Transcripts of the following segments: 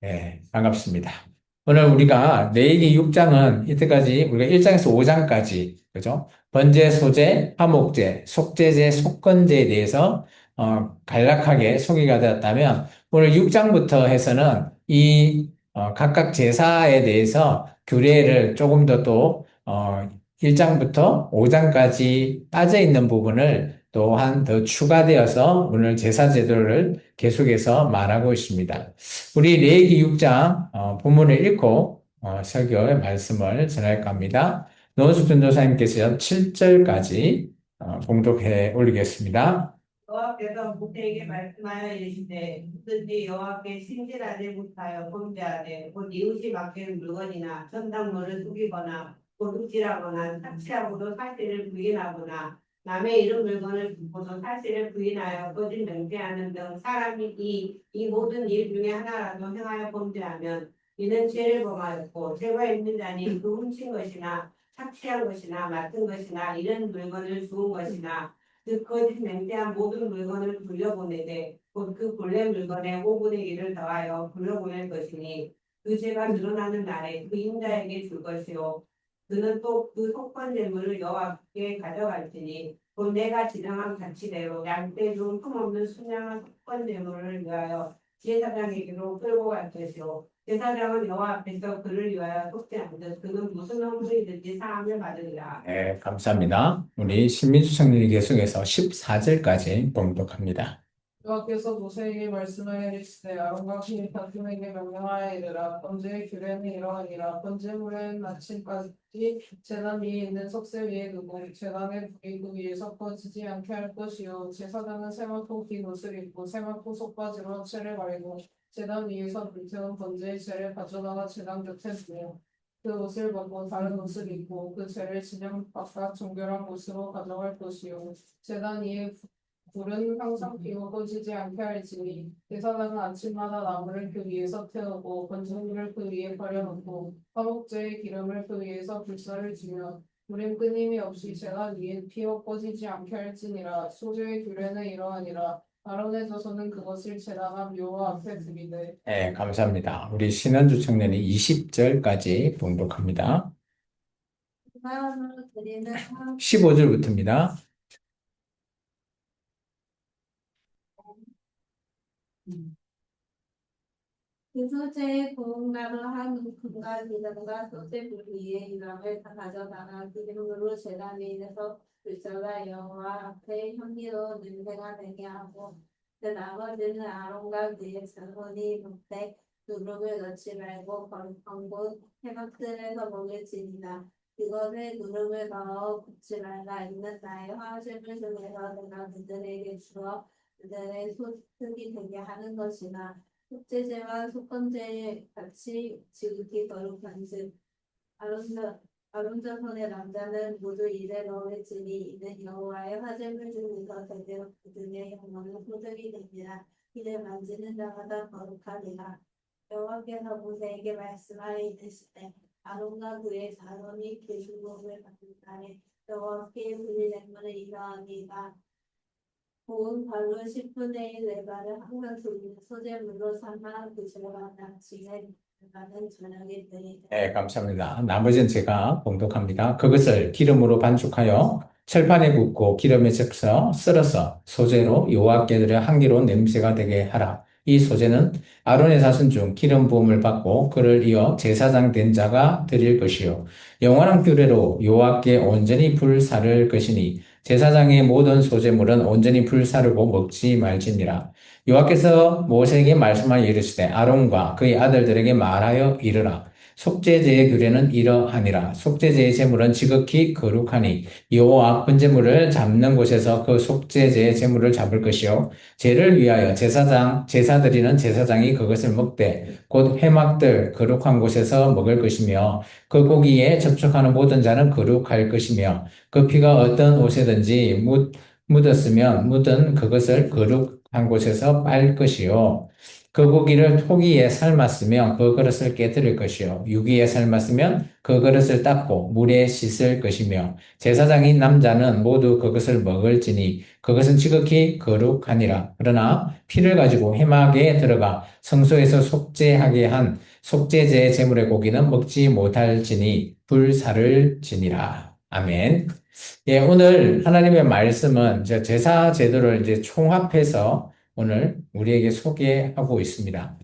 네, 반갑습니다. 오늘 우리가 레위기 6장은 이때까지 우리가 1장에서 5장까지, 그죠? 번제, 소제, 화목제, 속제제, 속건제에 대해서 간략하게 소개가 되었다면 오늘 6장부터 해서는 각각 제사에 대해서 규례를 조금 더 1장부터 5장까지 빠져 있는 부분을 또한 더 추가되어서 오늘 제사 제도를 계속해서 말하고 있습니다. 우리 레위기 6장 본문을 읽고 설교의 말씀을 전할까 합니다. 노은숙 전도사님께서 7절까지 봉독해 올리겠습니다. 여호와께서 모세에게 말씀하여 이르시되 누구든지 여호와께 신실하지 못하여 범죄하되 곧 이웃이 맡기는 물건이나 전당물을 속이거나 도둑질하거나 착취하고도 사실을 부인하거나 남의 이름 물건을 듣고도 사실을 부인하여 거짓 맹세하는 등 사람이 이 모든 일 중에 하나라도 행하여 범죄하면 이는 죄를 범하였고 죄가 있는 자니 그 훔친 것이나 착취한 것이나 맡은 것이나 이런 물건을 주운 것이나 그 거짓 맹세한 모든 물건을 돌려보내되 곧 그 본래 물건의 5분의 1을 더하여 돌려보낼 것이니 그 죄가 드러나는 날에 그 임자에게 줄 것이요 그는 또 그 속건 재물을 여호와께 가져갈지니 곧 내가 지정한 가치대로 양떼 중 흠없는 순양한 속건 재물을 위하여 제사장에게로 끌고 갈 것이요 제사장은 여호와 앞에서 그를 위하여 속지 않듯 그는 무슨 허물이든지 사함을 받으리라. 네, 감사합니다. 우리 신민수 청년이 계속해서 14절까지 봉독합니다. 여호와께서 모세에게 말씀하여 이르시되 아론과 그의 가족에게 명령하여 이르라. 번제의 규례는 이러하니라. 번제물은 아침까지 제단 위에 있는 석쇠 위에 두고 제단의 불이 그 위에 섞어지지 않게 할 것이요 제사장은 세마포 긴 옷을 입고 세마포 속바지로 채를 바르고 제단 위에서 불태운 번제의 채를 가져다가 제단 곁에 두고 그 옷을 벗고 다른 옷을 입고 그 채를 진영 바깥 정결한 곳으로 가져갈 것이요 제단 위에 불은 항상 피워 꺼지지 않게 할지니 제사장은 아침마다 나무를 그 위에서 태우고 건조물을 그 위에 버려놓고 화목제의 기름을 그 위에서 불사를 지며 불은 끊임이 없이 제단 위에 피워 꺼지지 않게 할지니라. 소제의 규례는 이러하니라. 아론의 자손은 그것을 제단함 여호와 앞에 드리되. 네, 감사합니다. 우리 신현주 청년이 20절까지 봉독합니다. 15절부터입니다. 그 소재의 고운나루 한 금과 기름과 소재 위에 이람을 다 가져다가 기름으로 제단 위에서 불사가 여호와 앞에 향기로운 냄새가 나게 하고 그 나머지는 아론과 그의 자손이 못되 누룩을 넣지 말고 번고 해막들에서 먹을지니라. 그것에 누룩을 넣어 굽지 말라. 이는 나의 화심을 중에서 내가 그들에게 주어 그들의 소득이 되게 하는 것이나 속죄제와 속건제에 같이 지극히 거룩한즉 아론 자손의 남자는 모두 이에 넣을지니 이는 여호와의 화제물 중에서 대대로 그들의 영혼은 소득이 됩니다. 이를 만지는 자마다 거룩하리라. 여호와께서 모세에게 말씀하여 이르시되 아론과 그의 자손이 계수복을 받은 날에 여호와께 드릴 례물은 이러하니라. 고운 발로 10분의 1 레바를 항상 드리는 소재물로 삼아 그 제와 낙지에 레바는 저녁에 드리되. 네, 감사합니다. 나머지는 제가 봉독합니다. 그것을 기름으로 반죽하여 철판에 굽고 기름에 적셔 썰어서 소재로 여호와께 드려 향기로운 냄새가 되게 하라. 이 소재는 아론의 자손 중 기름 부음을 받고 그를 이어 제사장 된 자가 드릴 것이요 영원한 규례로 여호와께 온전히 불사를 것이니 제사장의 모든 소재물은 온전히 불사르고 먹지 말지니라. 여호와께서 모세에게 말씀하여 이르시되 아론과 그의 아들들에게 말하여 이르라. 속죄제의 규례는 이러하니라. 속죄제의 제물은 지극히 거룩하니 여호와 번제물을 잡는 곳에서 그 속죄제의 제물을 잡을 것이요 죄를 위하여 제사드리는 제사장이 그것을 먹되 곧 회막들 거룩한 곳에서 먹을 것이며 그 고기에 접촉하는 모든 자는 거룩할 것이며 그 피가 어떤 옷에든지 묻었으면 묻은 그것을 거룩한 곳에서 빨 것이요 그 고기를 토기에 삶았으면 그 그릇을 깨뜨릴 것이요 유기에 삶았으면 그 그릇을 닦고 물에 씻을 것이며 제사장인 남자는 모두 그것을 먹을지니 그것은 지극히 거룩하니라. 그러나 피를 가지고 회막에 들어가 성소에서 속죄하게 한 속죄제 제물의 고기는 먹지 못할지니 불사를 지니라. 아멘. 예, 오늘 하나님의 말씀은 이제 제사 제도를 이제 총합해서 오늘 우리에게 소개하고 있습니다.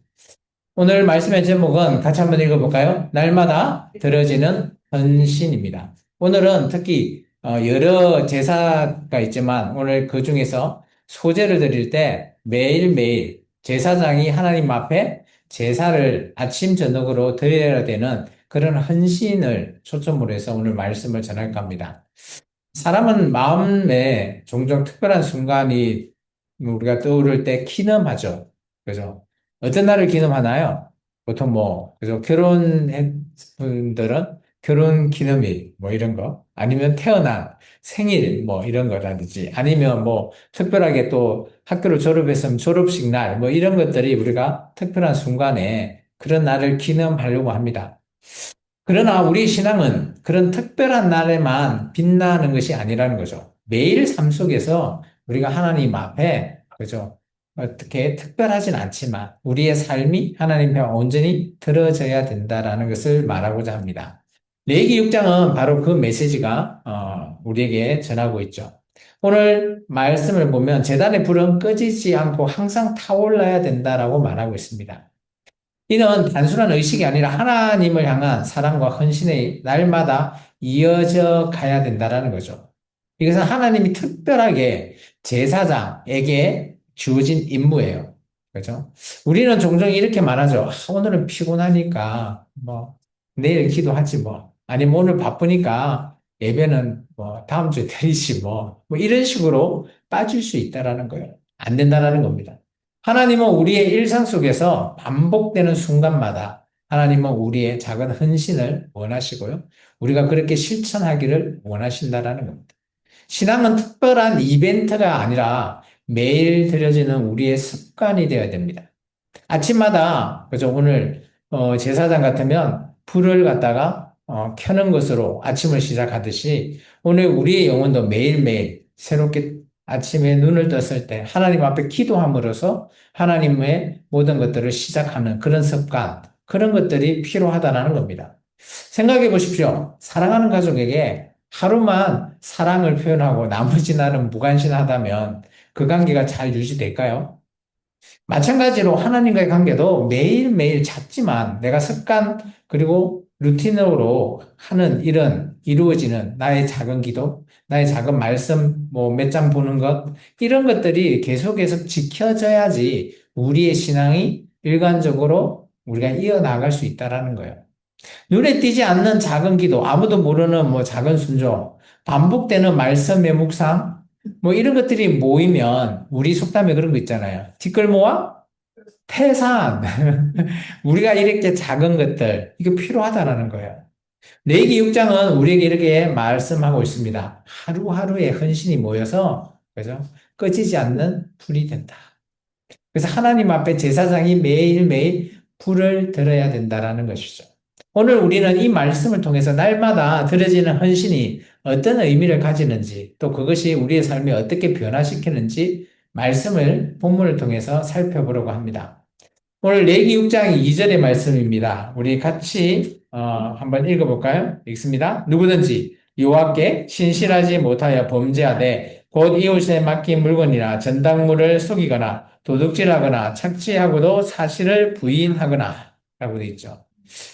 오늘 말씀의 제목은 같이 한번 읽어볼까요? 날마다 드려지는 헌신입니다. 오늘은 특히 여러 제사가 있지만 오늘 그 중에서 소제를 드릴 때 매일매일 제사장이 하나님 앞에 제사를 아침 저녁으로 드려야 되는 그런 헌신을 초점으로 해서 오늘 말씀을 전할까 합니다. 사람은 마음에 종종 특별한 순간이 우리가 떠오를 때 기념하죠. 그죠? 어떤 날을 기념하나요? 보통 그죠? 결혼한 분들은 결혼 기념일, 이런 거. 아니면 태어난 생일, 이런 거라든지. 아니면 특별하게 또 학교를 졸업했으면 졸업식 날, 이런 것들이 우리가 특별한 순간에 그런 날을 기념하려고 합니다. 그러나 우리 신앙은 그런 특별한 날에만 빛나는 것이 아니라는 거죠. 매일 삶 속에서 우리가 하나님 앞에, 그죠? 어떻게 특별하진 않지만 우리의 삶이 하나님 앞에 온전히 들어져야 된다라는 것을 말하고자 합니다. 레위기 6장은 바로 그 메시지가 우리에게 전하고 있죠. 오늘 말씀을 보면 제단의 불은 꺼지지 않고 항상 타올라야 된다라고 말하고 있습니다. 이는 단순한 의식이 아니라 하나님을 향한 사랑과 헌신의 날마다 이어져 가야 된다는 거죠. 이것은 하나님이 특별하게 제사장에게 주어진 임무예요. 그죠? 우리는 종종 이렇게 말하죠. 오늘은 피곤하니까 내일 기도하지 아니면 오늘 바쁘니까 예배는 다음 주에 드리지 이런 식으로 빠질 수 있다라는 거예요. 안 된다라는 겁니다. 하나님은 우리의 일상 속에서 반복되는 순간마다 하나님은 우리의 작은 헌신을 원하시고요. 우리가 그렇게 실천하기를 원하신다라는 겁니다. 신앙은 특별한 이벤트가 아니라 매일 드려지는 우리의 습관이 되어야 됩니다. 아침마다, 그죠? 오늘, 제사장 같으면 불을 갖다가, 켜는 것으로 아침을 시작하듯이 오늘 우리의 영혼도 매일매일 새롭게 아침에 눈을 떴을 때 하나님 앞에 기도함으로써 하나님의 모든 것들을 시작하는 그런 습관, 그런 것들이 필요하다는 겁니다. 생각해 보십시오. 사랑하는 가족에게 하루만 사랑을 표현하고 나머지 날은 무관심하다면 그 관계가 잘 유지될까요? 마찬가지로 하나님과의 관계도 매일매일 작지만 내가 습관 그리고 루틴으로 하는 일은 이루어지는 나의 작은 기도, 나의 작은 말씀 몇 장 보는 것 이런 것들이 계속 지켜져야지 우리의 신앙이 일관적으로 우리가 이어나갈 수 있다라는 거예요. 눈에 띄지 않는 작은 기도, 아무도 모르는 작은 순종, 반복되는 말씀의 묵상, 이런 것들이 모이면 우리 속담에 그런 거 있잖아요. 티끌 모아 태산. 우리가 이렇게 작은 것들, 이거 필요하다라는 거예요. 레위기 6장은 우리에게 이렇게 말씀하고 있습니다. 하루하루의 헌신이 모여서, 그죠? 꺼지지 않는 불이 된다. 그래서 하나님 앞에 제사장이 매일매일 불을 들어야 된다라는 것이죠. 오늘 우리는 이 말씀을 통해서 날마다 드려지는 헌신이 어떤 의미를 가지는지 또 그것이 우리의 삶에 어떻게 변화시키는지 말씀을 본문을 통해서 살펴보려고 합니다. 오늘 레위기 6장 2절의 말씀입니다. 우리 같이 한번 읽어볼까요? 읽습니다. 누구든지 여호와께 신실하지 못하여 범죄하되 곧 이웃에 맡긴 물건이나 전당물을 속이거나 도둑질하거나 착취하고도 사실을 부인하거나 라고 되어 있죠.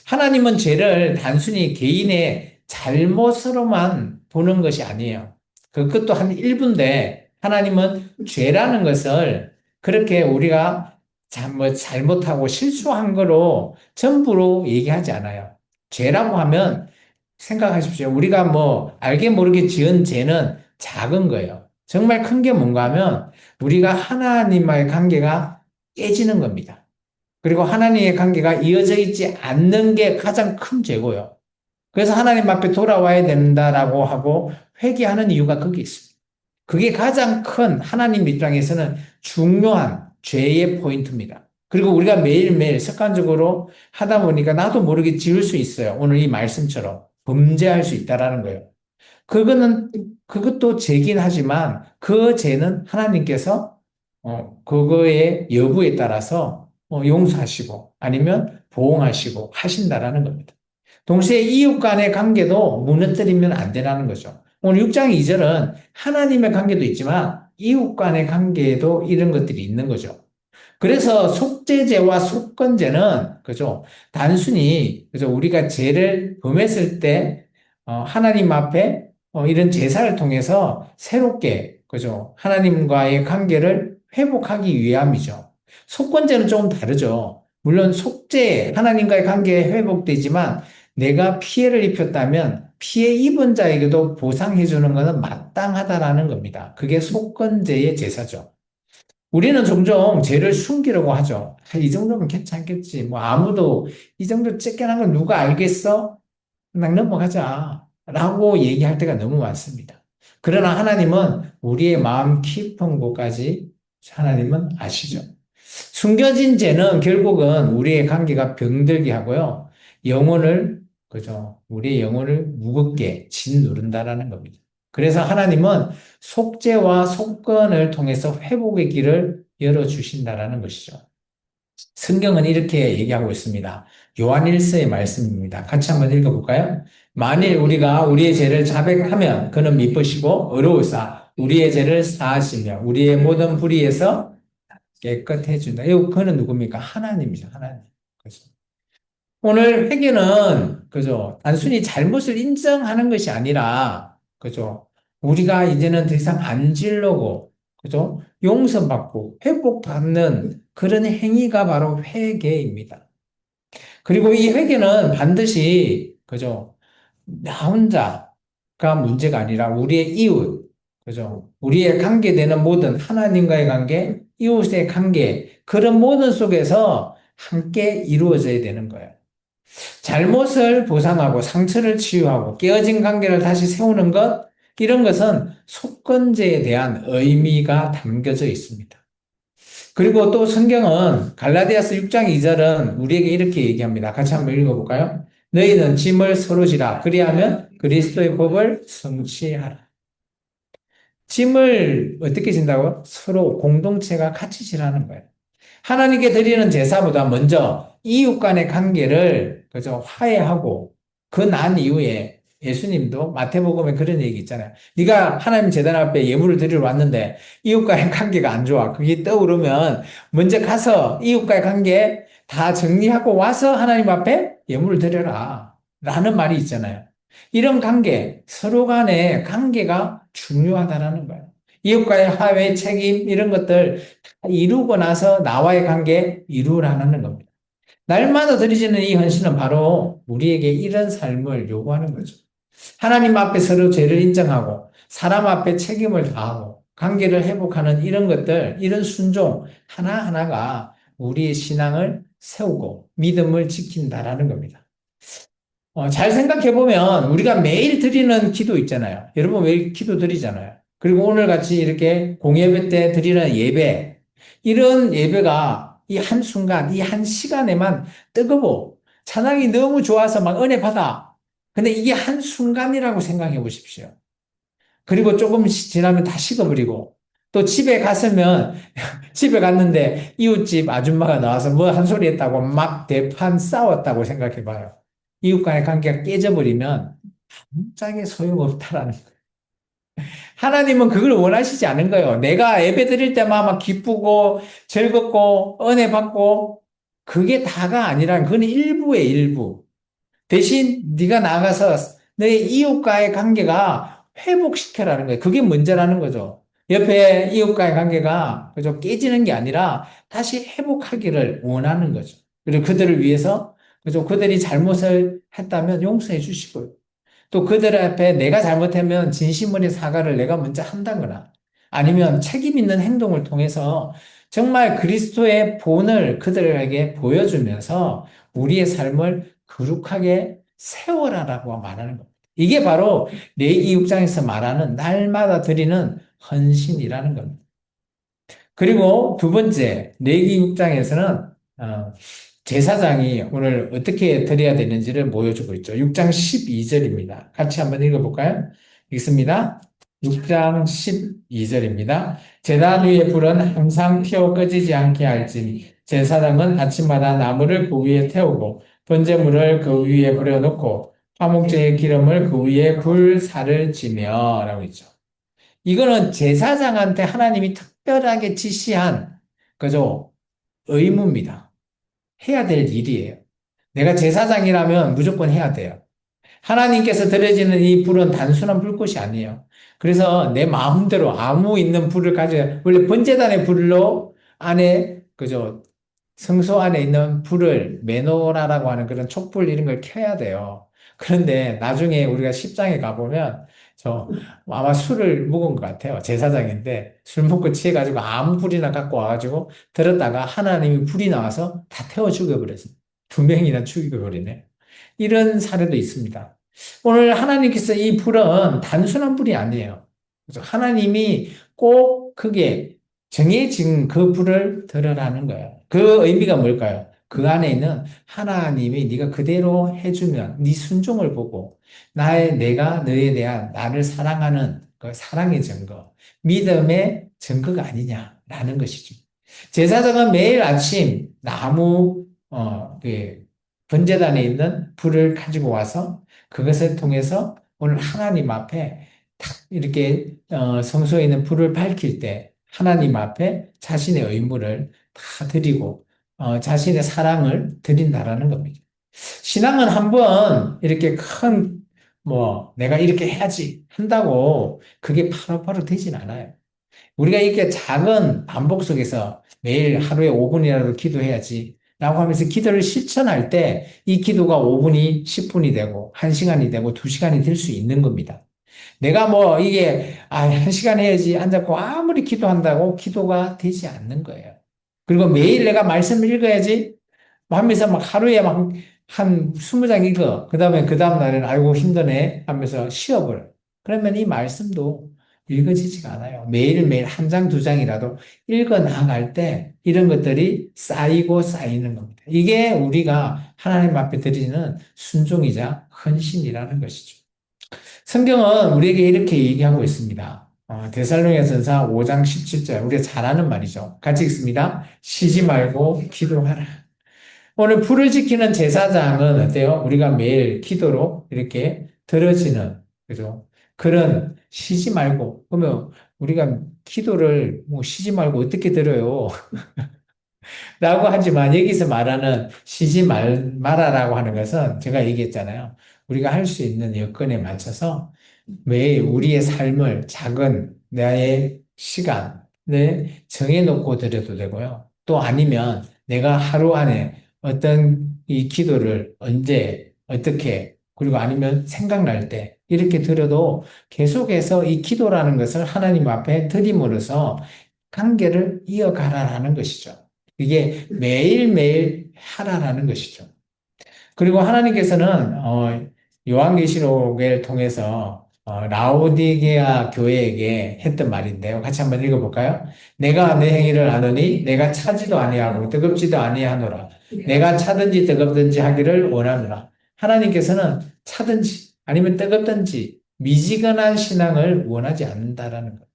하나님은 죄를 단순히 개인의 잘못으로만 보는 것이 아니에요. 그것도 한 일부인데 하나님은 죄라는 것을 그렇게 우리가 잘못하고 실수한 거로 전부로 얘기하지 않아요. 죄라고 하면 생각하십시오. 우리가 알게 모르게 지은 죄는 작은 거예요. 정말 큰 게 뭔가 하면 우리가 하나님과의 관계가 깨지는 겁니다. 그리고 하나님의 관계가 이어져 있지 않는 게 가장 큰 죄고요. 그래서 하나님 앞에 돌아와야 된다라고 하고 회개하는 이유가 거기 있습니다. 그게 가장 큰 하나님 입장에서는 중요한 죄의 포인트입니다. 그리고 우리가 매일매일 습관적으로 하다 보니까 나도 모르게 지을 수 있어요. 오늘 이 말씀처럼 범죄할 수 있다라는 거예요. 그것도 죄긴 하지만 그 죄는 하나님께서 그거의 여부에 따라서 용서하시고 아니면 보응하시고 하신다라는 겁니다. 동시에 이웃 간의 관계도 무너뜨리면 안 되라는 거죠. 오늘 6장 2절은 하나님의 관계도 있지만 이웃 간의 관계에도 이런 것들이 있는 거죠. 그래서 속죄죄와 속건죄는 그죠? 단순히 그죠? 우리가 죄를 범했을 때 하나님 앞에 이런 제사를 통해서 새롭게 그죠? 하나님과의 관계를 회복하기 위함이죠. 속건죄는 조금 다르죠. 물론 속죄 하나님과의 관계 회복되지만 내가 피해를 입혔다면 피해 입은 자에게도 보상해 주는 것은 마땅하다라는 겁니다. 그게 속건죄의 제사죠. 우리는 종종 죄를 숨기려고 하죠. 이 정도면 괜찮겠지. 뭐 아무도 이 정도 쬐끈한 건 누가 알겠어? 그냥 넘어가자. 라고 얘기할 때가 너무 많습니다. 그러나 하나님은 우리의 마음 깊은 곳까지 하나님은 아시죠. 숨겨진 죄는 결국은 우리의 관계가 병들게 하고요. 영혼을, 그죠? 우리의 영혼을 무겁게 짓누른다라는 겁니다. 그래서 하나님은 속죄와 속건을 통해서 회복의 길을 열어주신다라는 것이죠. 성경은 이렇게 얘기하고 있습니다. 요한 1서의 말씀입니다. 같이 한번 읽어볼까요? 만일 우리가 우리의 죄를 자백하면 그는 미쁘시고 의로우사 우리의 죄를 사하시며 우리의 모든 불의에서 깨끗해 준다. 이 그는 누굽니까? 하나님이죠. 하나님. 그죠? 오늘 회개는 그죠? 단순히 잘못을 인정하는 것이 아니라 그죠? 우리가 이제는 더 이상 안 지르고 그죠? 용서받고 회복받는 그런 행위가 바로 회개입니다. 그리고 이 회개는 반드시 그죠? 나 혼자가 문제가 아니라 우리의 이웃, 그죠? 우리의 관계되는 모든 하나님과의 관계, 이웃의 관계, 그런 모든 속에서 함께 이루어져야 되는 거예요. 잘못을 보상하고 상처를 치유하고 깨어진 관계를 다시 세우는 것, 이런 것은 속건제에 대한 의미가 담겨져 있습니다. 그리고 또 성경은 갈라디아서 6장 2절은 우리에게 이렇게 얘기합니다. 같이 한번 읽어볼까요? 너희는 짐을 서로 지라. 그리하면 그리스도의 법을 성취하라. 짐을 어떻게 진다고요? 서로 공동체가 같이 지라는 거예요. 하나님께 드리는 제사보다 먼저 이웃 간의 관계를 그저 화해하고 그 난 이후에 예수님도 마태복음에 그런 얘기 있잖아요. 네가 하나님 제단 앞에 예물을 드리러 왔는데 이웃 간의 관계가 안 좋아. 그게 떠오르면 먼저 가서 이웃 간의 관계 다 정리하고 와서 하나님 앞에 예물을 드려라. 라는 말이 있잖아요. 이런 관계, 서로 간의 관계가 중요하다는 거예요. 이웃과의 화해, 책임 이런 것들 이루고 나서 나와의 관계 이루라는 겁니다. 날마다 드리지는 이 헌신은 바로 우리에게 이런 삶을 요구하는 거죠. 하나님 앞에 서로 죄를 인정하고 사람 앞에 책임을 다하고 관계를 회복하는 이런 것들, 이런 순종 하나하나가 우리의 신앙을 세우고 믿음을 지킨다라는 겁니다. 잘 생각해 보면 우리가 매일 드리는 기도 있잖아요. 여러분 매일 기도 드리잖아요. 그리고 오늘 같이 이렇게 공예배 때 드리는 예배, 이런 예배가 이 한순간, 이 한 시간에만 뜨거워. 찬양이 너무 좋아서 막 은혜 받아. 근데 이게 한순간이라고 생각해 보십시오. 그리고 조금 지나면 다 식어버리고, 또 집에 갔으면, 집에 갔는데 이웃집 아줌마가 나와서 뭐 한 소리 했다고 막 대판 싸웠다고 생각해 봐요. 이웃 간의 관계가 깨져버리면 짱에 소용없다라는 거예요. 하나님은 그걸 원하시지 않은 거예요. 내가 예배 드릴 때만 막 기쁘고 즐겁고 은혜 받고 그게 다가 아니라 그건 일부의 일부. 대신 네가 나가서 내 이웃과의 관계가 회복시켜라는 거예요. 그게 문제라는 거죠. 옆에 이웃과의 관계가 그저 깨지는 게 아니라 다시 회복하기를 원하는 거죠. 그리고 그들을 위해서 그죠? 그들이 잘못을 했다면 용서해 주시고요. 또 그들 앞에 내가 잘못하면 진심으로 사과를 내가 먼저 한다거나 아니면 책임 있는 행동을 통해서 정말 그리스도의 본을 그들에게 보여주면서 우리의 삶을 거룩하게 세워라라고 말하는 겁니다. 이게 바로 레위기 6장에서 말하는 날마다 드리는 헌신이라는 겁니다. 그리고 두 번째, 레위기 6장에서는 어, 제사장이 오늘 어떻게 드려야 되는지를 보여주고 있죠. 6장 12절입니다. 같이 한번 읽어볼까요? 읽습니다. 6장 12절입니다. 제단 위에 불은 항상 피어 꺼지지 않게 할지니 제사장은 아침마다 나무를 그 위에 태우고 번제물을 그 위에 버려놓고 화목제의 기름을 그 위에 불사를 지며 라고 있죠. 이거는 제사장한테 하나님이 특별하게 지시한 그죠? 의무입니다. 해야 될 일이에요. 내가 제사장이라면 무조건 해야 돼요. 하나님께서 드려지는 이 불은 단순한 불꽃이 아니에요. 그래서 내 마음대로 아무 있는 불을 가져, 원래 번제단의 불로 안에, 그죠? 성소 안에 있는 불을 메노라라고 하는 그런 촛불 이런 걸 켜야 돼요. 그런데 나중에 우리가 10장에 가보면 저 아마 술을 먹은 것 같아요. 제사장인데 술 먹고 취해가지고 아무 불이나 갖고 와가지고 들었다가 하나님이 불이 나와서 다 태워 죽여버렸어요. 2명이나 죽여버리네. 이런 사례도 있습니다. 오늘 하나님께서 이 불은 단순한 불이 아니에요. 그래서 하나님이 꼭 크게 정해진 그 불을 들으라는 거예요. 그 의미가 뭘까요? 그 안에 있는 하나님이 네가 그대로 해주면 네 순종을 보고 내가 너에 대한 나를 사랑하는 그 사랑의 증거, 믿음의 증거가 아니냐라는 것이죠. 제사장은 매일 아침 나무 그 번제단에 있는 불을 가지고 와서 그것을 통해서 오늘 하나님 앞에 탁 이렇게 성소에 있는 불을 밝힐 때 하나님 앞에 자신의 의무를 다 드리고 자신의 사랑을 드린다라는 겁니다. 신앙은 한번 이렇게 큰 내가 이렇게 해야지 한다고 그게 바로바로 되진 않아요. 우리가 이렇게 작은 반복 속에서 매일 하루에 5분이라도 기도해야지 라고 하면서 기도를 실천할 때 이 기도가 5분이 10분이 되고 1시간이 되고 2시간이 될 수 있는 겁니다. 내가 이게 1시간 해야지 앉았고 아무리 기도한다고 기도가 되지 않는 거예요. 그리고 매일 내가 말씀을 읽어야지 하면서 막 하루에 막 한 20장 읽어. 그 다음 날에는 아이고 힘드네 하면서 쉬어버려. 그러면 이 말씀도 읽어지지가 않아요. 매일매일 한 장, 2장이라도 읽어 나갈 때 이런 것들이 쌓이고 쌓이는 겁니다. 이게 우리가 하나님 앞에 드리는 순종이자 헌신이라는 것이죠. 성경은 우리에게 이렇게 얘기하고 있습니다. 데살로니가전서 5장 17절 우리가 잘 아는 말이죠. 같이 읽습니다. 쉬지 말고 기도하라. 오늘 불을 지키는 제사장은 어때요? 우리가 매일 기도로 이렇게 들어지는 그죠? 그런 쉬지 말고 그러면 우리가 기도를 쉬지 말고 어떻게 들어요? 라고 하지만 여기서 말하는 쉬지 말아라고 하는 것은 제가 얘기했잖아요. 우리가 할 수 있는 여건에 맞춰서 매일 우리의 삶을 작은 나의 시간을 정해놓고 드려도 되고요. 또 아니면 내가 하루 안에 어떤 이 기도를 언제, 어떻게, 그리고 아니면 생각날 때 이렇게 드려도 계속해서 이 기도라는 것을 하나님 앞에 드림으로써 관계를 이어가라라는 것이죠. 이게 매일매일 하라라는 것이죠. 그리고 하나님께서는 요한계시록을 통해서 라오디게아 교회에게 했던 말인데요. 같이 한번 읽어볼까요? 내가 내 행위를 아노니 내가 차지도 아니하고 뜨겁지도 아니하노라. 내가 차든지 뜨겁든지 하기를 원하노라. 하나님께서는 차든지 아니면 뜨겁든지 미지근한 신앙을 원하지 않는다라는 거예요.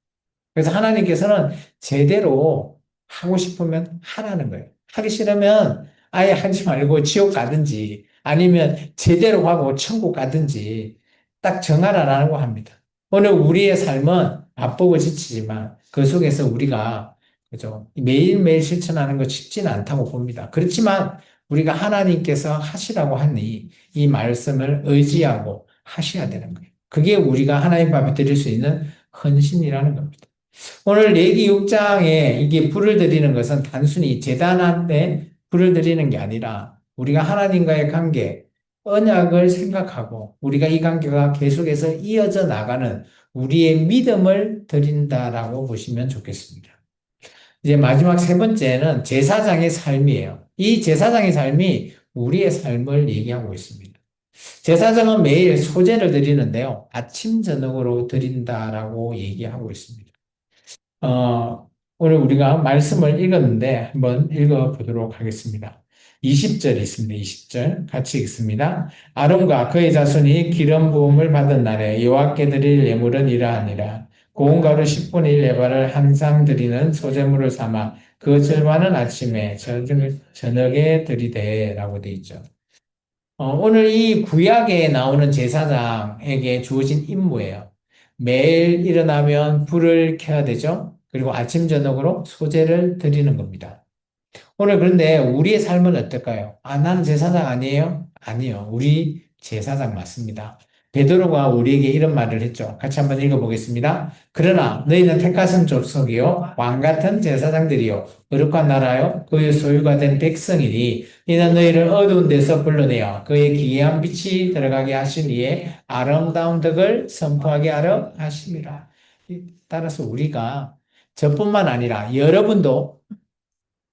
그래서 하나님께서는 제대로 하고 싶으면 하라는 거예요. 하기 싫으면 아예 하지 말고 지옥 가든지 아니면 제대로 하고 천국 가든지 딱 정하라라고 합니다. 오늘 우리의 삶은 바쁘고 지치지만 그 속에서 우리가 그죠? 매일매일 실천하는 것 쉽지는 않다고 봅니다. 그렇지만 우리가 하나님께서 하시라고 하니 이 말씀을 의지하고 하셔야 되는 거예요. 그게 우리가 하나님 앞에 드릴 수 있는 헌신이라는 겁니다. 오늘 레기 6장에 이게 불을 드리는 것은 단순히 제단 앞에 불을 드리는 게 아니라 우리가 하나님과의 관계, 언약을 생각하고 우리가 이 관계가 계속해서 이어져 나가는 우리의 믿음을 드린다라고 보시면 좋겠습니다. 이제 마지막 세 번째는 제사장의 삶이에요. 이 제사장의 삶이 우리의 삶을 얘기하고 있습니다. 제사장은 매일 소제를 드리는데요. 아침, 저녁으로 드린다라고 얘기하고 있습니다. 어, 오늘 우리가 말씀을 읽었는데 한번 읽어보도록 하겠습니다. 20절 있습니다. 20절 같이 읽습니다. 아론과 그의 자손이 기름 부음을 받은 날에 여호와께 드릴 예물은 이러하니라. 고운 가루 10분의 1 에바를 항상 드리는 소제물을 삼아 그 절반은 아침에 저녁에 드리되라고 되어 있죠. 오늘 이 구약에 나오는 제사장에게 주어진 임무예요. 매일 일어나면 불을 켜야 되죠. 그리고 아침 저녁으로 소제를 드리는 겁니다. 오늘 그런데 우리의 삶은 어떨까요? 아, 나는 제사장 아니에요? 아니요. 우리 제사장 맞습니다. 베드로가 우리에게 이런 말을 했죠. 같이 한번 읽어보겠습니다. 그러나 너희는 택하신 족속이요 왕 같은 제사장들이요 거룩한 나라요 그의 소유가 된 백성이니 이는 너희를 어두운 데서 불러내어 그의 기이한 빛이 들어가게 하신 이의 아름다운 덕을 선포하게 하려 하심이라. 따라서 우리가 저뿐만 아니라 여러분도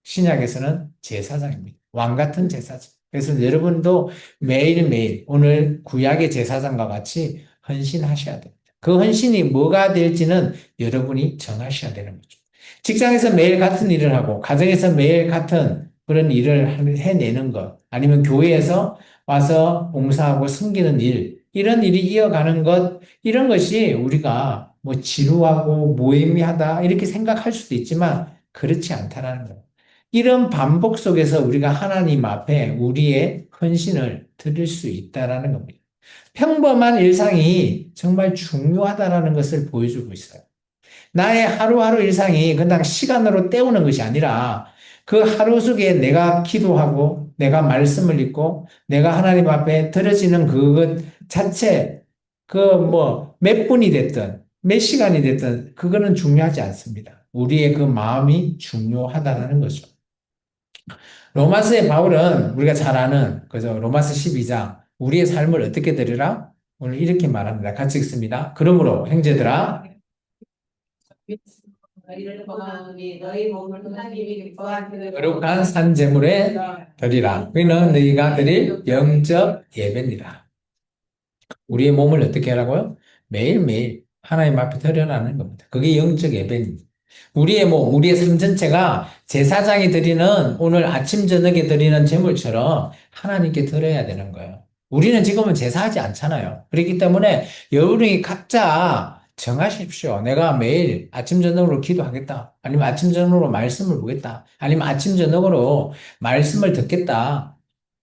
신약에서는 제사장입니다. 왕 같은 제사장. 그래서 여러분도 매일매일 오늘 구약의 제사장과 같이 헌신하셔야 됩니다. 그 헌신이 뭐가 될지는 여러분이 정하셔야 되는 거죠. 직장에서 매일 같은 일을 하고 가정에서 매일 같은 그런 일을 해내는 것 아니면 교회에서 와서 봉사하고 섬기는 일 이런 일이 이어가는 것 이런 것이 우리가 뭐 지루하고 무의미하다 이렇게 생각할 수도 있지만 그렇지 않다라는 거예요. 이런 반복 속에서 우리가 하나님 앞에 우리의 헌신을 드릴 수 있다라는 겁니다. 평범한 일상이 정말 중요하다라는 것을 보여주고 있어요. 나의 하루하루 일상이 그냥 시간으로 때우는 것이 아니라 그 하루 속에 내가 기도하고 내가 말씀을 읽고 내가 하나님 앞에 드려지는 그것 자체 그 뭐 몇 분이 됐든 몇 시간이 됐든 그거는 중요하지 않습니다. 우리의 그 마음이 중요하다는 거죠. 로마서의 바울은 우리가 잘 아는 그죠? 로마서 12장 우리의 삶을 어떻게 드리라? 오늘 이렇게 말합니다. 같이 읽습니다. 그러므로 형제들아 너희를 권하노니 너희 몸을 하나님이 기뻐하시는 거룩한 산제물에 드리라. 그는 너희가 드릴 영적 예배니라. 우리의 몸을 어떻게 하라고요? 매일매일 하나님 앞에 드려라는 겁니다. 그게 영적 예배입니다. 우리의 몸, 우리의 삶 전체가 제사장이 드리는 오늘 아침 저녁에 드리는 제물처럼 하나님께 드려야 되는 거예요. 우리는 지금은 제사하지 않잖아요. 그렇기 때문에 여러분이 각자 정하십시오. 내가 매일 아침 저녁으로 기도하겠다. 아니면 아침 저녁으로 말씀을 보겠다. 아니면 아침 저녁으로 말씀을 듣겠다.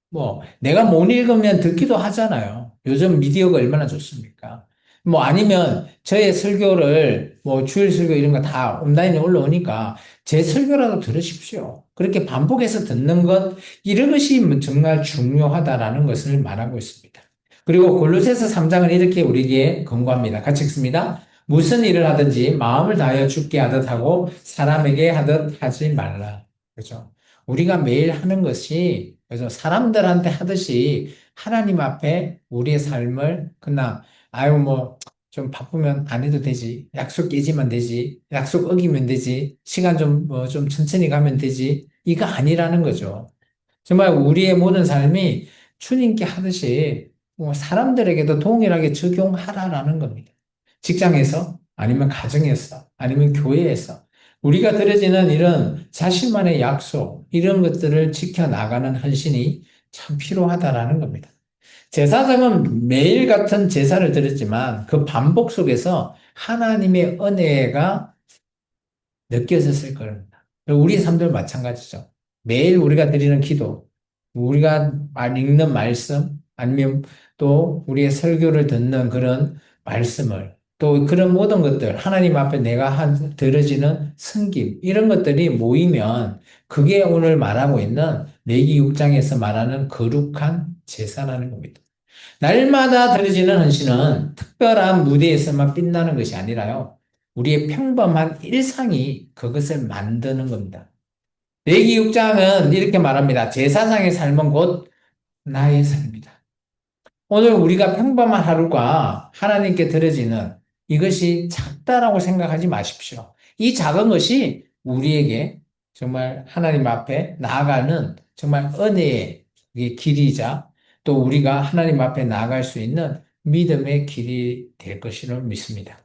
뭐 내가 못 읽으면 듣기도 하잖아요. 요즘 미디어가 얼마나 좋습니까? 뭐 아니면 저의 설교를 뭐 주일 설교 이런 거 다 온라인에 올라오니까 제 설교라도 들으십시오. 그렇게 반복해서 듣는 것 이런 것이 정말 중요하다라는 것을 말하고 있습니다. 그리고 골로새서 3장은 이렇게 우리에게 권고합니다. 같이 읽습니다. 무슨 일을 하든지 마음을 다하여 주께 하듯 하고 사람에게 하듯 하지 말라. 그렇죠? 우리가 매일 하는 것이 그래서 사람들한테 하듯이 하나님 앞에 우리의 삶을 그냥 아유 뭐 좀 바쁘면 안 해도 되지. 약속 깨지면 되지. 약속 어기면 되지. 시간 좀 천천히 가면 되지. 이거 아니라는 거죠. 정말 우리의 모든 삶이 주님께 하듯이 뭐 사람들에게도 동일하게 적용하라라는 겁니다. 직장에서 아니면 가정에서 아니면 교회에서 우리가 드려지는 이런 자신만의 약속 이런 것들을 지켜나가는 헌신이 참 필요하다라는 겁니다. 제사장은 매일 같은 제사를 드렸지만 그 반복 속에서 하나님의 은혜가 느껴졌을 겁니다. 우리 삶도 마찬가지죠. 매일 우리가 드리는 기도, 우리가 읽는 말씀, 아니면 또 우리의 설교를 듣는 그런 말씀을 또 그런 모든 것들, 하나님 앞에 내가 들어지는 섬김, 이런 것들이 모이면 그게 오늘 말하고 있는 레위기 6장에서 말하는 거룩한 제사라는 겁니다. 날마다 드려지는 헌신은 특별한 무대에서만 빛나는 것이 아니라요. 우리의 평범한 일상이 그것을 만드는 겁니다. 레위기 6장은 이렇게 말합니다. 제사장의 삶은 곧 나의 삶이다. 오늘 우리가 평범한 하루가 하나님께 드려지는 이것이 작다라고 생각하지 마십시오. 이 작은 것이 우리에게 정말 하나님 앞에 나아가는 정말 은혜의 길이자 또 우리가 하나님 앞에 나아갈 수 있는 믿음의 길이 될 것이라 믿습니다.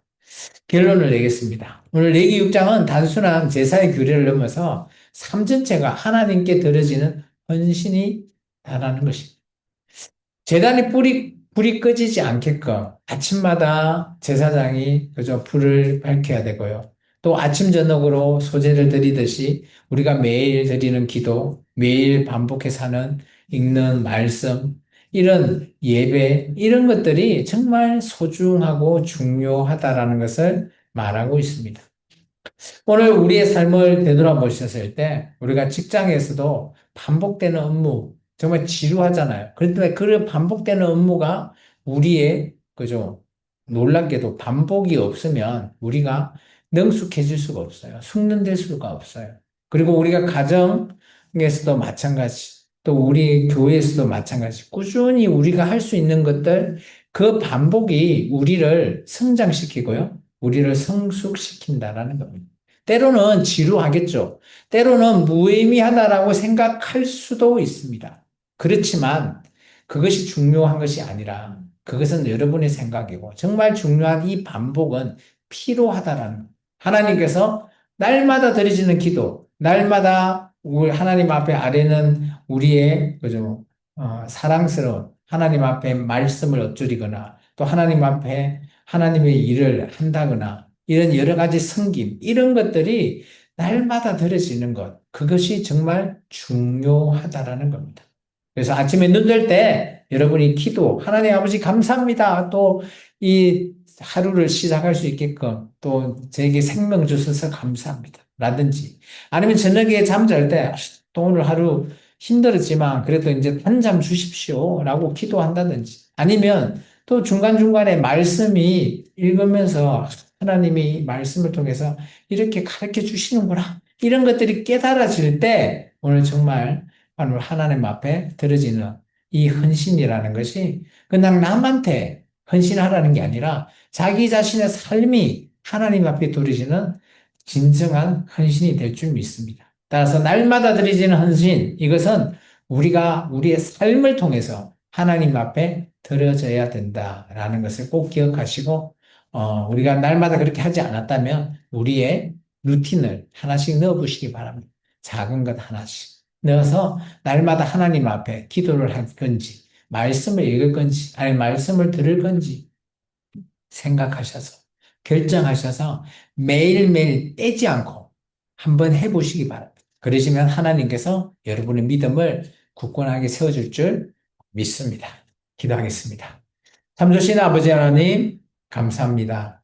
결론을 내겠습니다. 오늘 레기 6장은 단순한 제사의 규례를 넘어서 삶 전체가 하나님께 드려지는 헌신이 다라는 것입니다. 제단이 불이 꺼지지 않게끔 아침마다 제사장이 그저 불을 밝혀야 되고요. 또 아침 저녁으로 소제를 드리듯이 우리가 매일 드리는 기도, 매일 반복해서 하는 읽는 말씀, 이런 예배, 이런 것들이 정말 소중하고 중요하다라는 것을 말하고 있습니다. 오늘 우리의 삶을 되돌아보셨을 때 우리가 직장에서도 반복되는 업무 정말 지루하잖아요. 그런데 그 반복되는 업무가 우리의 그죠? 놀랍게도 반복이 없으면 우리가 능숙해질 수가 없어요. 숙련될 수가 없어요. 그리고 우리가 가정에서도 마찬가지, 또 우리 교회에서도 마찬가지. 꾸준히 우리가 할 수 있는 것들 그 반복이 우리를 성장시키고요. 우리를 성숙시킨다라는 겁니다. 때로는 지루하겠죠. 때로는 무의미하다라고 생각할 수도 있습니다. 그렇지만 그것이 중요한 것이 아니라 그것은 여러분의 생각이고 정말 중요한 이 반복은 필요하다라는 것. 하나님께서 날마다 드려지는 기도, 날마다 하나님 앞에 아뢰는 우리의 그죠 사랑스러운 하나님 앞에 말씀을 엎드리거나 또 하나님 앞에 하나님의 일을 한다거나 이런 여러 가지 섬김, 이런 것들이 날마다 드려지는 것, 그것이 정말 중요하다라는 겁니다. 그래서 아침에 눈 뜰 때 여러분이 기도, 하나님 아버지 감사합니다. 또 이 하루를 시작할 수 있게끔 또 저에게 생명 주셔서 감사합니다. 라든지 아니면 저녁에 잠잘 때 또 오늘 하루 힘들었지만 그래도 이제 한잠 주십시오. 라고 기도한다든지 아니면 또 중간중간에 말씀이 읽으면서 하나님이 말씀을 통해서 이렇게 가르쳐 주시는구나. 이런 것들이 깨달아질 때 오늘 정말 하나님 앞에 드려지는 이 헌신이라는 것이 그냥 남한테 헌신하라는 게 아니라 자기 자신의 삶이 하나님 앞에 드려지는 진정한 헌신이 될 줄 믿습니다. 따라서 날마다 드려지는 헌신, 이것은 우리가 우리의 삶을 통해서 하나님 앞에 드려져야 된다라는 것을 꼭 기억하시고 우리가 날마다 그렇게 하지 않았다면 우리의 루틴을 하나씩 넣어보시기 바랍니다. 작은 것 하나씩 넣어서 날마다 하나님 앞에 기도를 할 건지 말씀을 읽을 건지 아니면 말씀을 들을 건지 생각하셔서 결정하셔서 매일매일 떼지 않고 한번 해보시기 바랍니다. 그러시면 하나님께서 여러분의 믿음을 굳건하게 세워줄 줄 믿습니다. 기도하겠습니다. 참 좋으신 아버지 하나님 감사합니다.